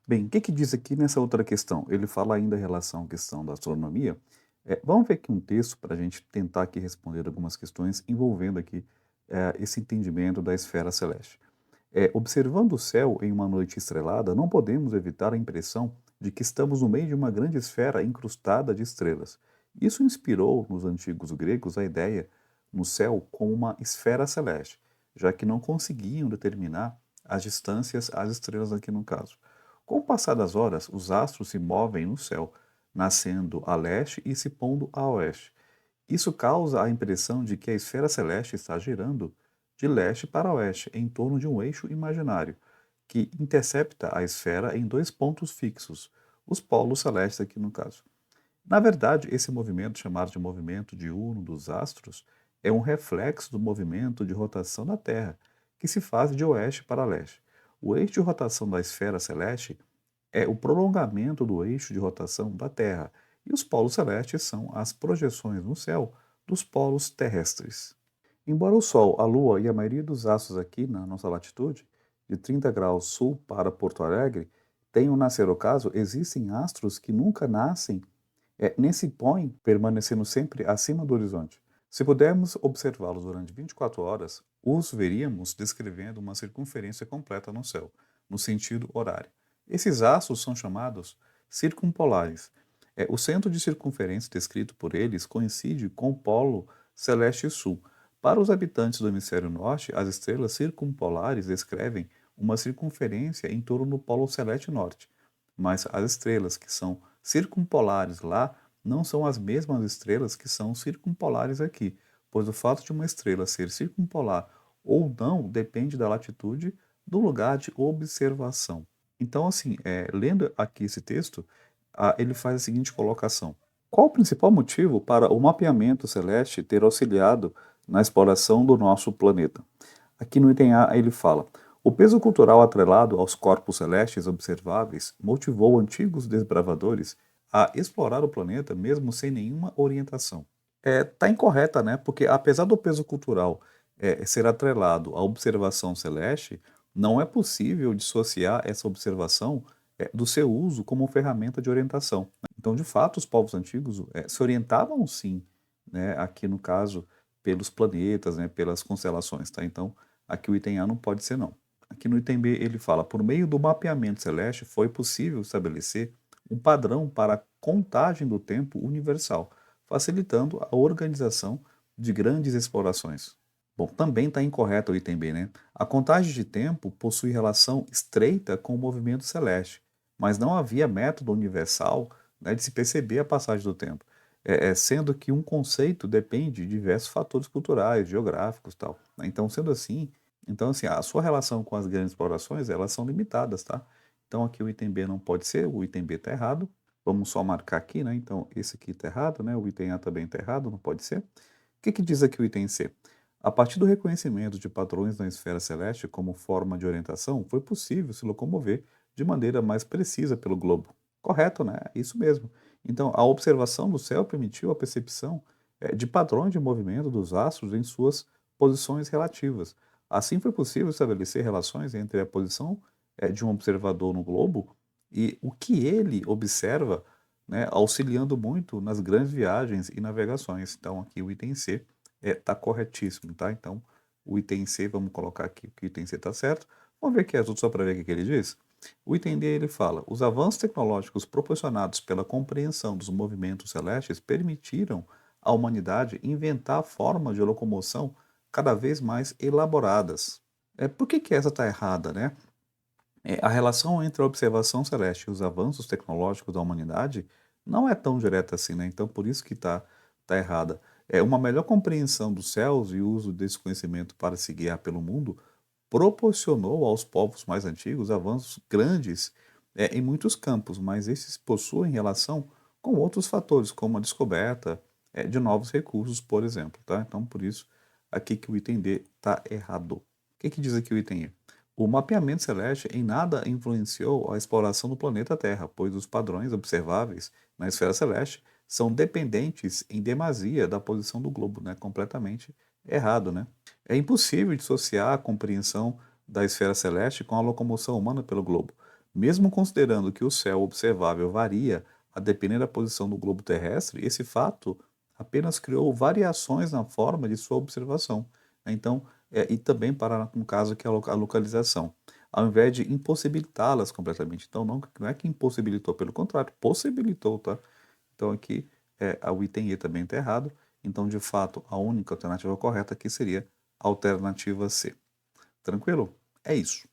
Bem, o que que diz aqui nessa outra questão? Ele fala ainda em relação à questão da astronomia. Vamos ver aqui um texto para a gente tentar aqui responder algumas questões envolvendo aqui esse entendimento da esfera celeste. Observando o céu em uma noite estrelada, não podemos evitar a impressão de que estamos no meio de uma grande esfera incrustada de estrelas. Isso inspirou nos antigos gregos a ideia no céu como uma esfera celeste, já que não conseguiam determinar as distâncias às estrelas aqui no caso. Com o passar das horas, os astros se movem no céu, nascendo a leste e se pondo a oeste. Isso causa a impressão de que a esfera celeste está girando de leste para oeste em torno de um eixo imaginário, que intercepta a esfera em dois pontos fixos, os polos celestes aqui no caso. Na verdade, esse movimento, chamado de movimento diurno dos astros, é um reflexo do movimento de rotação da Terra, que se faz de oeste para leste. O eixo de rotação da esfera celeste é o prolongamento do eixo de rotação da Terra, e os polos celestes são as projeções no céu dos polos terrestres. Embora o Sol, a Lua e a maioria dos astros aqui na nossa latitude, de 30 graus sul para Porto Alegre, tenham nascer ocaso, existem astros que nunca nascem nem se põem, permanecendo sempre acima do horizonte. Se pudermos observá-los durante 24 horas, os veríamos descrevendo uma circunferência completa no céu, no sentido horário. Esses astros são chamados circumpolares. O centro de circunferência descrito por eles coincide com o polo celeste sul. Para os habitantes do hemisfério norte, as estrelas circumpolares descrevem uma circunferência em torno do polo celeste norte, mas as estrelas que são circumpolares lá não são as mesmas estrelas que são circumpolares aqui, pois o fato de uma estrela ser circumpolar ou não depende da latitude do lugar de observação. Então, assim, lendo aqui esse texto, ele faz a seguinte colocação: qual o principal motivo para o mapeamento celeste ter auxiliado na exploração do nosso planeta? Aqui no item A ele fala: o peso cultural atrelado aos corpos celestes observáveis motivou antigos desbravadores a explorar o planeta mesmo sem nenhuma orientação. Tá incorreta, né? Porque apesar do peso cultural ser atrelado à observação celeste, não é possível dissociar essa observação do seu uso como ferramenta de orientação. Então, de fato, os povos antigos se orientavam sim, né, aqui no caso, pelos planetas, né, pelas constelações, tá? Então, aqui o item A não pode ser não. Aqui no item B ele fala, por meio do mapeamento celeste foi possível estabelecer um padrão para a contagem do tempo universal, facilitando a organização de grandes explorações. Bom, também está incorreto o item B, né? A contagem de tempo possui relação estreita com o movimento celeste, mas não havia método universal, né, de se perceber a passagem do tempo, sendo que um conceito depende de diversos fatores culturais, geográficos e tal, né? Então, sendo assim, então, assim, a sua relação com as grandes explorações, elas são limitadas, tá? Então, aqui o item B não pode ser, o item B está errado. Vamos só marcar aqui, né? Então, esse aqui está errado, né? O item A também está errado, não pode ser. O que que diz aqui o item C? A partir do reconhecimento de padrões na esfera celeste como forma de orientação, foi possível se locomover de maneira mais precisa pelo globo. Correto, né? Isso mesmo. Então, a observação do céu permitiu a percepção de padrões de movimento dos astros em suas posições relativas. Assim, foi possível estabelecer relações entre a posição de um observador no globo e o que ele observa, né, auxiliando muito nas grandes viagens e navegações. Então, aqui o item C está corretíssimo, tá? Então, o item C, vamos colocar aqui que o item C está certo. Vamos ver aqui as outras só para ver o que ele diz. O item D ele fala: os avanços tecnológicos proporcionados pela compreensão dos movimentos celestes permitiram à humanidade inventar formas de locomoção cada vez mais elaboradas. Por que essa está errada, né? A relação entre a observação celeste e os avanços tecnológicos da humanidade não é tão direta assim, né? Então, por isso que tá errada. Uma melhor compreensão dos céus e o uso desse conhecimento para se guiar pelo mundo proporcionou aos povos mais antigos avanços grandes em muitos campos, mas esses possuem relação com outros fatores, como a descoberta de novos recursos, por exemplo, tá? Então, por isso, aqui que o item D está errado. O que que diz aqui o item E? O mapeamento celeste em nada influenciou a exploração do planeta Terra, pois os padrões observáveis na esfera celeste são dependentes em demasia da posição do globo, né? Completamente errado, né? É impossível dissociar a compreensão da esfera celeste com a locomoção humana pelo globo. Mesmo considerando que o céu observável varia a depender da posição do globo terrestre, esse fato apenas criou variações na forma de sua observação, né. Então, e também para um caso que é a localização, ao invés de impossibilitá-las completamente. Então não é que impossibilitou, pelo contrário, possibilitou, tá. Então aqui, o item E também está errado, então de fato a única alternativa correta aqui seria a alternativa C. Tranquilo? É isso.